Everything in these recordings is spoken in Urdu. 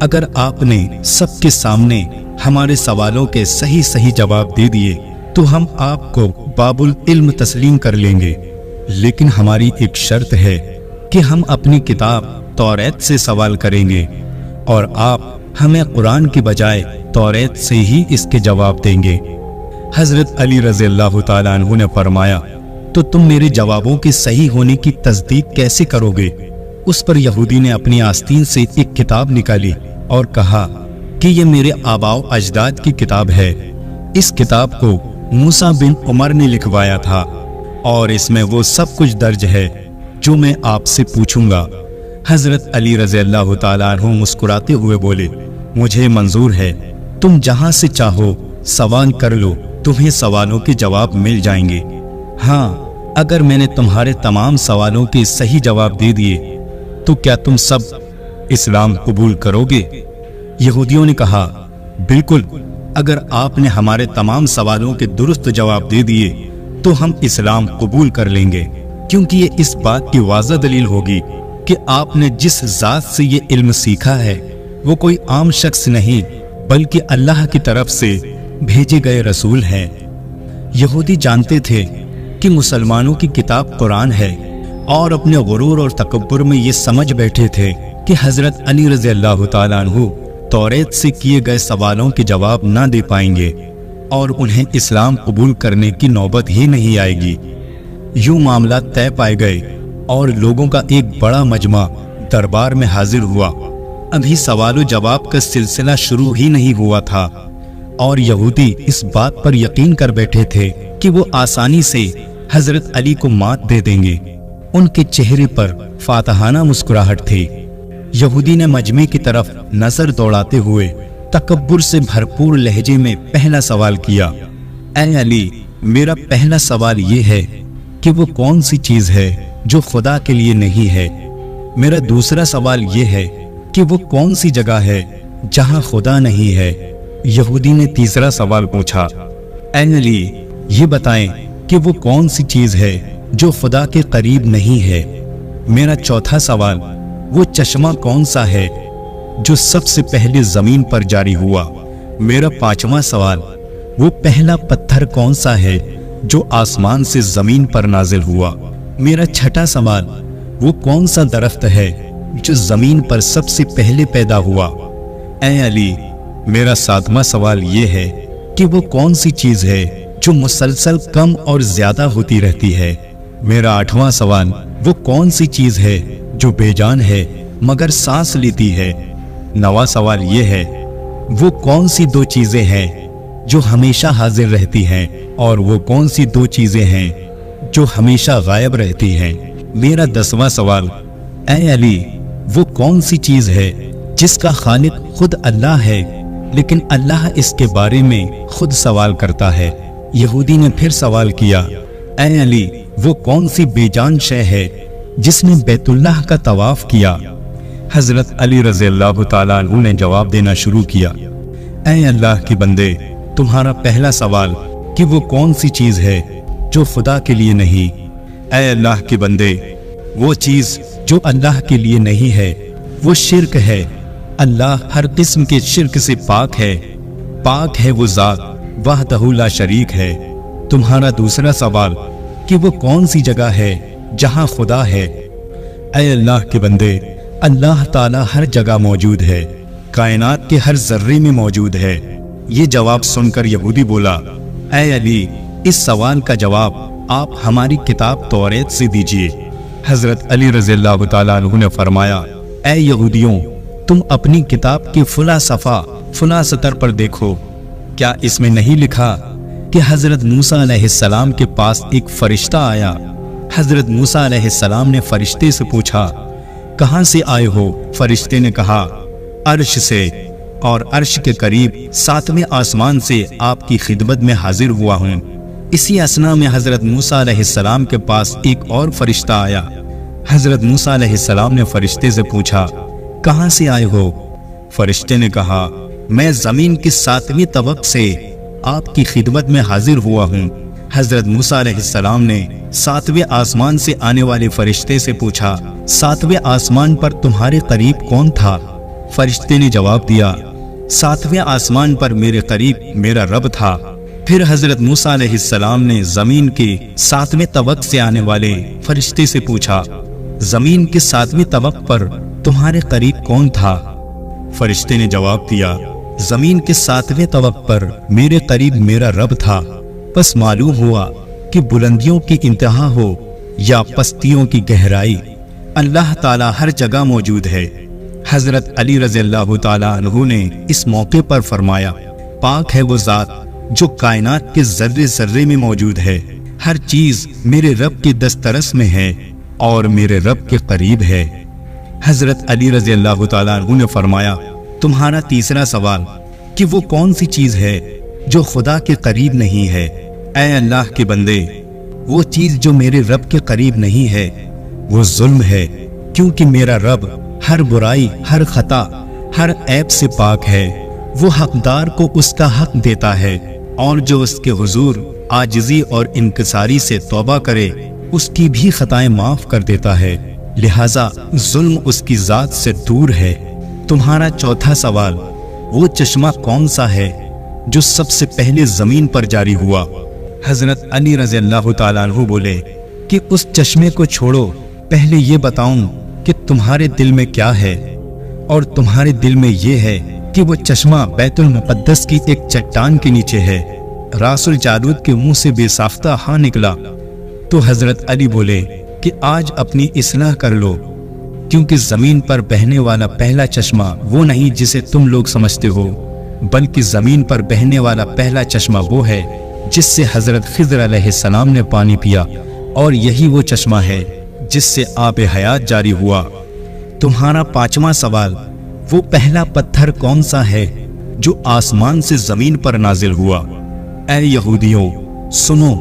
اگر آپ نے سب کے سامنے ہمارے سوالوں کے صحیح صحیح جواب دے دیے تو ہم آپ کو باب العلم تسلیم کر لیں گے، لیکن ہماری ایک شرط ہے کہ ہم اپنی کتاب توریت سے سوال کریں گے اور آپ ہمیں قرآن کی بجائے توریت سے ہی اس کے جواب دیں گے۔ حضرت علی رضی اللہ تعالیٰ عنہ نے فرمایا، تو تم میرے جوابوں کے صحیح ہونے کی تصدیق کیسے کرو گے؟ اس پر یہودی نے اپنی آستین سے ایک کتاب نکالی اور کہا کہ یہ میرے آباء و اجداد کی کتاب ہے۔ اس کتاب کو موسیٰ بن عمر نے لکھوایا تھا اور اس میں وہ سب کچھ درج ہے جو میں آپ سے پوچھوں گا۔ حضرت علی رضی اللہ تعالیٰ عنہ مسکراتے ہوئے بولے، مجھے منظور ہے، تم جہاں سے چاہو سوال کر لو، تمہیں سوالوں کے جواب مل جائیں گے۔ ہاں، اگر میں نے تمہارے تمام سوالوں کے صحیح جواب دے دیے تو کیا تم سب اسلام قبول کرو گے؟ یہودیوں نے کہا، بالکل، اگر آپ نے ہمارے تمام سوالوں کے درست جواب دے دیے تو ہم اسلام قبول کر لیں گے، کیونکہ یہ اس بات کی واضح دلیل ہوگی کہ آپ نے جس ذات سے یہ علم سیکھا ہے وہ کوئی عام شخص نہیں بلکہ اللہ کی طرف سے بھیجے گئے رسول ہیں۔ یہودی جانتے تھے کہ مسلمانوں کی کتاب قرآن ہے اور اپنے غرور اور تکبر میں یہ سمجھ بیٹھے تھے کہ حضرت علی رضی اللہ تعالیٰ عنہ توریت سے کیے گئے سوالوں کے جواب نہ دے پائیں گے اور انہیں اسلام قبول کرنے کی نوبت ہی نہیں آئے گی۔ یوں معاملات طے پائے گئے اور لوگوں کا ایک بڑا مجمع دربار میں حاضر ہوا۔ ابھی سوال و جواب کا سلسلہ شروع ہی نہیں ہوا تھا اور یہودی اس بات پر یقین کر بیٹھے تھے کہ وہ آسانی سے حضرت علی کو مات دے دیں گے۔ ان کے چہرے پر فاتحانہ مسکراہٹ تھی۔ یہودی نے مجمع کی طرف نظر دوڑاتے ہوئے تکبر سے بھرپور لہجے میں پہلا سوال کیا، اے علی، میرا پہلا سوال یہ ہے کہ وہ کون سی چیز ہے جو خدا کے لیے نہیں ہے؟ میرا دوسرا سوال یہ ہے کہ وہ کون سی جگہ ہے جہاں خدا نہیں ہے؟ یہودی نے تیسرا سوال پوچھا، اے علی، یہ بتائیں کہ وہ کون سی چیز ہے جو خدا کے قریب نہیں ہے؟ میرا چوتھا سوال، وہ چشمہ کون سا ہے جو سب سے پہلے زمین پر جاری ہوا؟ میرا پانچواں سوال، وہ پہلا پتھر کون سا ہے جو آسمان سے زمین پر نازل ہوا؟ میرا چھٹا سوال، وہ کون سا درخت ہے جو زمین پر سب سے پہلے پیدا ہوا؟ اے علی، میرا ساتواں سوال یہ ہے کہ وہ کون سی چیز ہے جو مسلسل کم اور زیادہ ہوتی رہتی ہے؟ میرا آٹھواں سوال، وہ کون سی چیز ہے جو بے جان ہے مگر سانس لیتی ہے؟ نواں سوال یہ ہے، وہ کون سی دو چیزیں ہیں جو ہمیشہ حاضر رہتی ہیں اور وہ کون سی دو چیزیں ہیں جو ہمیشہ غائب رہتی ہیں؟ میرا 10واں سوال، اے علی، وہ کون سی چیز ہے جس کا خالق خود اللہ ہے لیکن اللہ اس کے بارے میں خود سوال کرتا ہے؟ یہودی نے پھر سوال کیا، اے علی، وہ کون سی بے جان شے ہے جس نے بیت اللہ کا طواف کیا؟ حضرت علی رضی اللہ تعالیٰ عنہ نے جواب دینا شروع کیا، اے اللہ کے بندے، تمہارا پہلا سوال کہ وہ کون سی چیز ہے جو خدا کے لیے نہیں؟ اے اللہ کے بندے، وہ چیز جو اللہ کے لیے نہیں ہے وہ شرک ہے۔ اللہ ہر قسم کے شرک سے پاک ہے، پاک ہے وہ ذات وحدہ لا شریک ہے۔ تمہارا دوسرا سوال کہ وہ کون سی جگہ ہے جہاں خدا ہے؟ اے اللہ کے بندے، اللہ تعالیٰ ہر جگہ موجود ہے، کائنات کے ہر ذرے میں موجود ہے۔ یہ جواب سن کر یہودی بولا، اے علی، اس سوال کا جواب آپ ہماری کتاب توریت سے دیجیے۔ حضرت علی رضی اللہ تعالیٰ عنہ نے فرمایا، اے یہودیوں، تم اپنی کتاب کے فلاں صفحہ فلاں سطر پر دیکھو، کیا اس میں نہیں لکھا کہ حضرت موسیٰ علیہ السلام کے پاس ایک فرشتہ آیا؟ حضرت موسیٰ علیہ السلام نے فرشتے سے پوچھا، کہاں سے آئے ہو؟ فرشتے نے کہا، عرش سے، اور عرش کے قریب 7ویں آسمان سے آپ کی خدمت میں حاضر ہوا ہوں۔ اسی اثنا میں حضرت موسیٰ علیہ السلام کے پاس ایک اور فرشتہ آیا۔ حضرت موسیٰ علیہ السلام نے فرشتے سے پوچھا، کہاں سے آئے ہو؟ فرشتے نے کہا، میں زمین کی 7ویں طبق سے آپ کی خدمت میں حاضر ہوا ہوں۔ حضرت موسیٰ علیہ السلام نے 7ویں آسمان سے آنے والے فرشتے سے پوچھا، 7ویں آسمان پر تمہارے قریب کون تھا؟ فرشتے نے جواب دیا، 7ویں آسمان پر میرے قریب میرا رب تھا۔ پھر حضرت موسیٰ علیہ السلام نے زمین کے 7ویں طبق سے آنے والے فرشتے سے پوچھا، زمین کے 7ویں طبق پر تمہارے قریب کون تھا؟ فرشتے نے جواب دیا، زمین کے 7ویں طبق پر میرے قریب میرا رب تھا۔ پس معلوم ہوا کہ بلندیوں کی انتہا ہو یا پستیوں کی گہرائی، اللہ تعالیٰ ہر جگہ موجود ہے۔ حضرت علی رضی اللہ تعالیٰ عنہ نے اس موقع پر فرمایا، پاک ہے وہ ذات جو کائنات کے ذرے ذرے میں موجود ہے، ہر چیز میرے رب کی دسترس میں ہے اور میرے رب کے قریب ہے۔ حضرت علی رضی اللہ تعالیٰ عنہ نے فرمایا، تمہارا تیسرا سوال کہ وہ کون سی چیز ہے جو خدا کے قریب نہیں ہے؟ اے اللہ کے بندے، وہ چیز جو میرے رب کے قریب نہیں ہے وہ ظلم ہے، کیونکہ میرا رب ہر برائی، ہر خطا، ہر عیب سے پاک ہے۔ وہ حقدار کو اس کا حق دیتا ہے، اور جو اس کے حضور عاجزی اور انکساری سے توبہ کرے اس کی بھی خطائیں معاف کر دیتا ہے، لہذا ظلم اس کی ذات سے دور ہے۔ تمہارا چوتھا سوال، وہ چشمہ کون سا ہے جو سب سے پہلے زمین پر جاری ہوا؟ حضرت علی رضی اللہ تعالیٰ عنہ بولے کہ اس چشمے کو چھوڑو، پہلے یہ بتاؤں کہ تمہارے دل میں کیا ہے؟ اور تمہارے دل میں یہ ہے کہ وہ چشمہ بیت المقدس کی ایک چٹان کے نیچے ہے۔ راس الجارود کے منہ سے بے ساختہ ہاں نکلا تو حضرت علی بولے کہ آج اپنی اصلاح کر لو، کیونکہ زمین پر بہنے والا پہلا چشمہ وہ نہیں جسے تم لوگ سمجھتے ہو، بلکہ زمین پر بہنے والا پہلا چشمہ وہ ہے جس سے حضرت خضر علیہ السلام نے پانی پیا، اور یہی وہ چشمہ ہے جس سے آب حیات جاری ہوا۔ تمہارا پانچواں سوال، وہ پہلا پتھر کون سا ہے جو آسمان سے زمین پر نازل ہوا؟ اے یہودیوں سنو،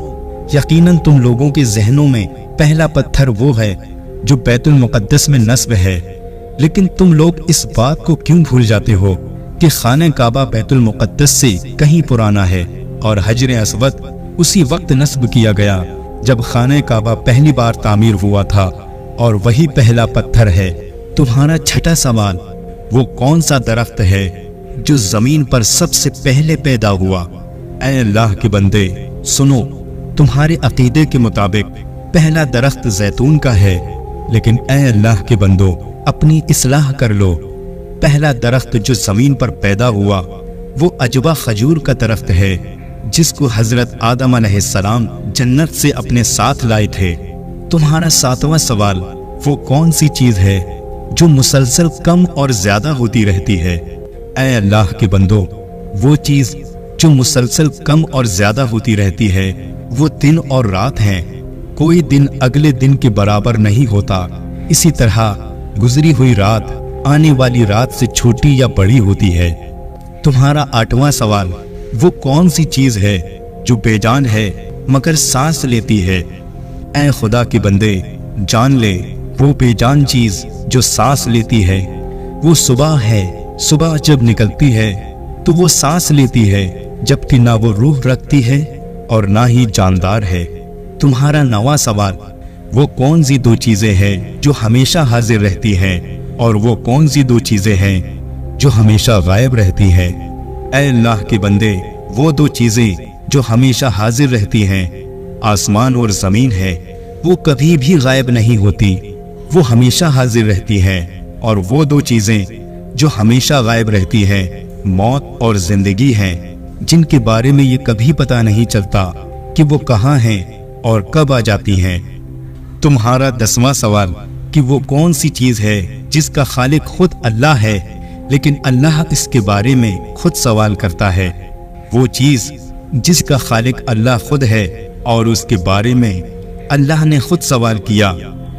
یقیناً تم لوگوں کے ذہنوں میں پہلا پتھر وہ ہے جو بیت المقدس میں نصب ہے، لیکن تم لوگ اس بات کو کیوں بھول جاتے ہو کہ خانہ کعبہ بیت المقدس سے کہیں پرانا ہے، اور حجر اسود اسی وقت نصب کیا گیا جب خانہ کعبہ پہلی بار تعمیر ہوا تھا، اور وہی پہلا پتھر ہے۔ تمہارا چھٹا سوال، وہ کون سا درخت ہے جو زمین پر سب سے پہلے پیدا ہوا؟ اے اللہ کے بندے سنو، تمہارے عقیدے کے مطابق پہلا درخت زیتون کا ہے، لیکن اے اللہ کے بندو اپنی اصلاح کر لو، پہلا درخت جو زمین پر پیدا ہوا وہ عجبہ کھجور کا درخت ہے، جس کو حضرت آدم علیہ السلام جنت سے اپنے ساتھ لائے تھے۔ تمہارا ساتواں سوال، وہ کون سی چیز ہے جو مسلسل کم اور زیادہ ہوتی رہتی ہے؟ اے اللہ کے بندو، وہ چیز جو مسلسل کم اور زیادہ ہوتی رہتی ہے وہ دن اور رات ہیں، کوئی دن اگلے دن کے برابر نہیں ہوتا، اسی طرح گزری ہوئی رات آنے والی رات سے چھوٹی یا بڑی ہوتی ہے۔ تمہارا آٹھواں سوال، وہ کون سی چیز ہے جو بے جان ہے مگر سانس لیتی ہے؟ اے خدا کے بندے جان لے، وہ بے جان چیز جو سانس لیتی ہے وہ صبح ہے، صبح جب نکلتی ہے تو وہ سانس لیتی ہے، جبکہ نہ وہ روح رکھتی ہے اور نہ ہی جاندار ہے۔ تمہارا نواں سوال، وہ کون سی دو چیزیں ہیں جو ہمیشہ حاضر رہتی ہیں، اور وہ کون سی دو چیزیں ہیں جو ہمیشہ غائب رہتی ہیں؟ اے اللہ کے بندے، وہ دو چیزیں جو ہمیشہ حاضر رہتی ہیں آسمان اور زمین ہے، وہ کبھی بھی غائب نہیں ہوتی، وہ ہمیشہ حاضر رہتی ہیں، اور وہ دو چیزیں جو ہمیشہ غائب رہتی ہیں موت اور زندگی ہیں، جن کے بارے میں یہ کبھی پتہ نہیں چلتا کہ وہ کہاں ہیں اور کب آ جاتی ہیں۔ تمہارا 10واں سوال کہ وہ کون سی چیز ہے جس کا خالق خود اللہ ہے لیکن اللہ اس کے بارے میں خود سوال کرتا ہے؟ وہ چیز جس کا خالق اللہ خود ہے اور اس کے بارے میں اللہ نے خود سوال کیا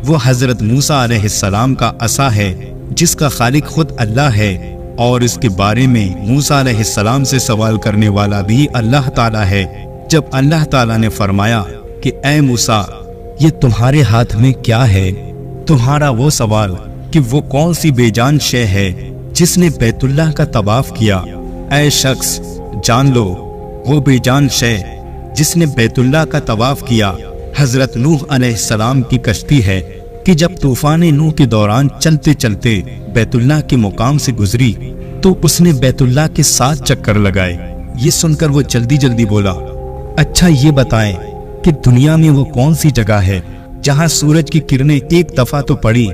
وہ حضرت موسیٰ علیہ السلام کا عصا ہے، جس کا خالق خود اللہ ہے اور اس کے بارے میں موسیٰ علیہ السلام سے سوال کرنے والا بھی اللہ تعالیٰ ہے۔ جب اللہ تعالیٰ نے فرمایا کہ اے موسیٰ یہ تمہارے ہاتھ میں کیا ہے، تمہارا وہ سوال کہ وہ کون سی بے جان شے ہے جس نے بیت اللہ کا طواف کیا، اے شخص جان لو وہ بے جان شے جس نے بیت اللہ کا طواف کیا حضرت نوح علیہ السلام کی کشتی ہے کہ کہ جب طوفان نوح کے دوران چلتے چلتے بیت اللہ کے مقام سے گزری تو اس نے بیت اللہ کے 7 چکر لگائے۔ یہ سن کر وہ جلدی جلدی بولا، اچھا یہ بتائیں کہ دنیا میں وہ کون سی جگہ ہے جہاں سورج کی کرنیں ایک دفعہ تو پڑی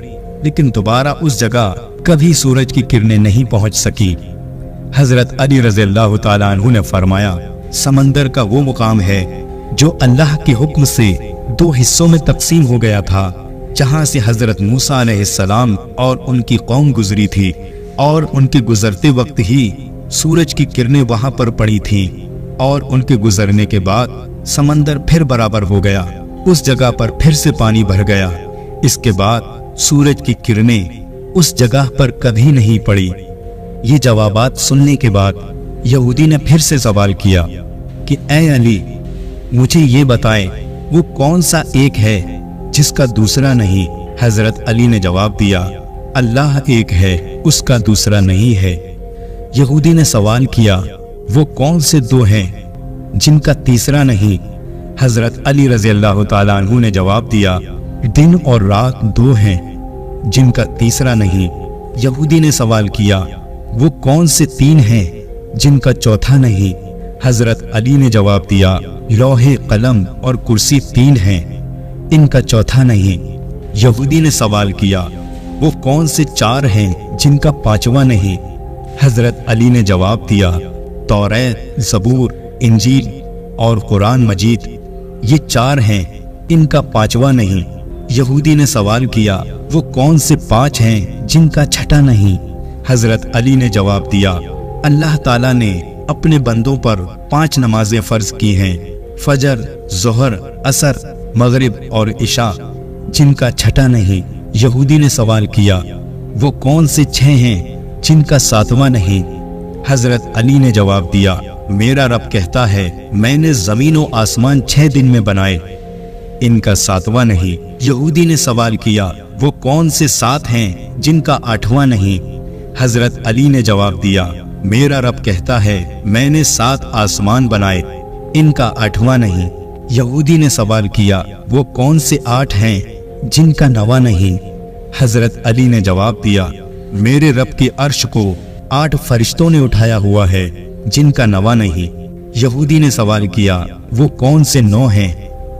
لیکن دوبارہ اس جگہ کبھی سورج کی کرنیں نہیں پہنچ سکی؟ حضرت علی رضی اللہ تعالیٰ عنہ نے فرمایا، سمندر کا وہ مقام ہے جو اللہ کے حکم سے 2 حصوں میں تقسیم ہو گیا تھا، جہاں سے حضرت موسیٰ علیہ السلام اور ان کی قوم گزری تھی، اور ان کے گزرتے وقت ہی سورج کی کرنیں وہاں پر پڑی تھیں، اور ان کے گزرنے کے بعد سمندر پھر برابر ہو گیا، اس جگہ پر پھر سے پانی بھر گیا، اس کے بعد سورج کی کرنیں اس جگہ پر کبھی نہیں پڑی۔ یہ جوابات سننے کے بعد یہودی نے پھر سے سوال کیا کہ اے علی، مجھے یہ بتائیں وہ کون سا ایک ہے جس کا دوسرا نہیں؟ حضرت علی نے جواب دیا، اللہ ایک ہے، اس کا دوسرا نہیں ہے۔ یہودی نے سوال کیا، وہ کون سے 2 ہیں جن کا تیسرا نہیں؟ حضرت علی رضی اللہ تعالیٰ عنہ نے جواب دیا، دن اور رات 2 ہیں جن کا تیسرا نہیں۔ یہودی نے سوال کیا، وہ کون سے 3 ہیں جن کا چوتھا نہیں؟ حضرت علی نے جواب دیا، لوح قلم اور کرسی 3 ہیں، ان کا چوتھا نہیں۔ یہودی نے سوال کیا، وہ کون سے 4 ہیں جن کا 5واں نہیں؟ حضرت علی نے جواب دیا، توریت، زبور، انجیل اور قرآن مجید، یہ 4 ہیں، ان کا 5واں نہیں۔ یہودی نے سوال کیا، وہ کون سے 5 ہیں جن کا 6واں نہیں؟ حضرت علی نے جواب دیا، اللہ تعالیٰ نے اپنے بندوں پر 5 نمازیں فرض کی ہیں، فجر، ظہر، عصر، مغرب اور عشاء، جن کا 6واں نہیں۔ یہودی نے سوال کیا، وہ کون سے 6 ہیں جن کا 7واں نہیں؟ حضرت علی نے جواب دیا، میرا رب کہتا ہے میں نے زمین و آسمان 6 دن میں بنائے، ان کا 7واں نہیں۔ یہودی نے سوال کیا، وہ کون سے 7 ہیں جن کا 8واں نہیں؟ حضرت علی نے جواب دیا، میرا رب کہتا ہے میں نے 7 آسمان بنائے، ان کا 8واں نہیں۔ یہودی نے سوال کیا، وہ کون سے 8 ہیں جن کا 9واں نہیں؟ حضرت علی نے جواب دیا، میرے رب کے عرش کو 8 فرشتوں نے اٹھایا ہوا ہے، جن کا 9واں نہیں۔ یہودی نے سوال کیا، وہ کون سے 9 ہیں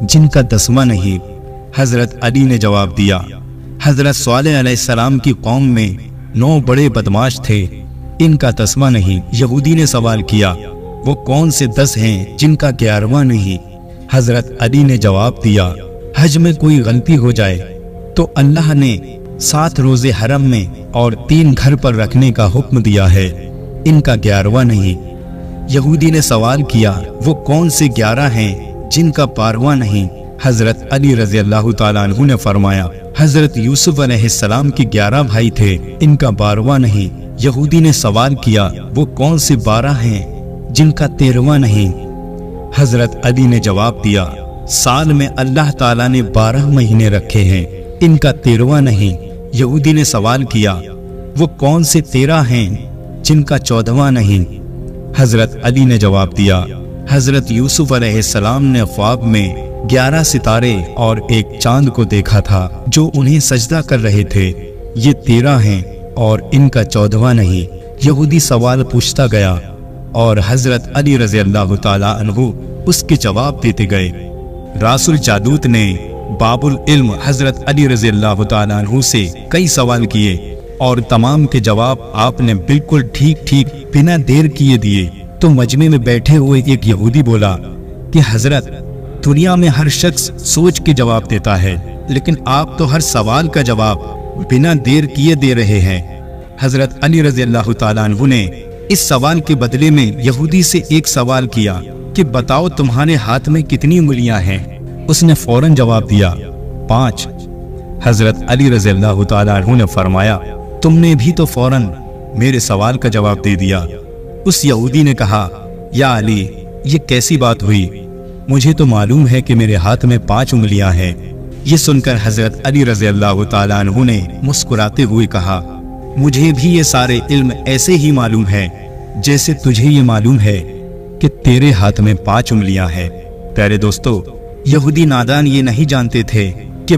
جن کا 10واں نہیں؟ حضرت علی نے جواب دیا، حضرت صالح علیہ السلام کی قوم میں 9 بڑے بدماش تھے، ان کا 10واں نہیں۔ یہودی نے سوال کیا، وہ کون سے 10 ہیں جن کا 11واں نہیں؟ حضرت علی نے جواب دیا، حج میں کوئی غلطی ہو جائے تو اللہ نے 7 روزے حرم میں اور 3 گھر پر رکھنے کا حکم دیا ہے، ان کا 11واں نہیں۔ یہودی نے سوال کیا، وہ کون سے 11 ہیں جن کا 12واں نہیں؟ حضرت علی رضی اللہ تعالیٰ عنہ نے فرمایا، حضرت یوسف علیہ السلام کے 11 بھائی تھے، ان کا 12واں نہیں۔ یہودی نے سوال کیا، وہ کون سے 12 ہیں جن کا 13واں نہیں؟ حضرت علی نے جواب دیا، سال میں اللہ تعالیٰ نے 12 مہینے رکھے ہیں، ان کا 13واں نہیں۔ یہودی نے سوال کیا، وہ کون سے 13 ہیں جن کا 14واں نہیں؟ حضرت علی نے جواب دیا، حضرت یوسف علیہ السلام نے خواب میں 11 ستارے اور ایک چاند کو دیکھا تھا جو انہیں سجدہ کر رہے تھے، یہ 13 ہیں اور ان کا 14واں نہیں۔ یہودی سوال پوچھتا گیا اور حضرت علی رضی اللہ تعالیٰ عنہ اس کے جواب دیتے گئے۔ راس الجالوت نے باب العلم حضرت علی رضی اللہ تعالیٰ عنہ سے کئی سوال کیے اور تمام کے جواب آپ نے بالکل ٹھیک بنا دیر کیے دیے۔ تو مجمع میں بیٹھے ہوئے ایک یہودی بولا کہ حضرت، دنیا میں ہر شخص سوچ کے جواب دیتا ہے، لیکن آپ تو ہر سوال کا جواب بنا دیر کیے دے رہے ہیں۔ حضرت علی رضی اللہ تعالیٰ عنہ نے اس سوال کے بدلے میں یہودی سے ایک سوال کیا کہ بتاؤ تمہارے ہاتھ میں کتنی انگلیاں ہیں؟ اس نے فوراً جواب دیا، 5۔ حضرت علی رضی اللہ تعالیٰ عنہ نے فرمایا، تم نے بھی تو فوراً میرے سوال کا جواب دے دیا۔ اس یہودی نے کہا، یا علی، یہ کیسی بات ہوئی؟ مجھے تو معلوم ہے کہ میرے ہاتھ میں 5 انگلیاں ہیں۔ یہ سن کر حضرت علی رضی اللہ تعالیٰ عنہ نے مسکراتے ہوئے کہا، مجھے بھی یہ سارے علم ایسے ہی معلوم ہے جیسے تجھے یہ معلوم ہے کہ تیرے ہاتھ میں 5 انگلیاں ہیں۔ پیارے دوستو، یہودی نادان یہ نہیں جانتے تھے کہ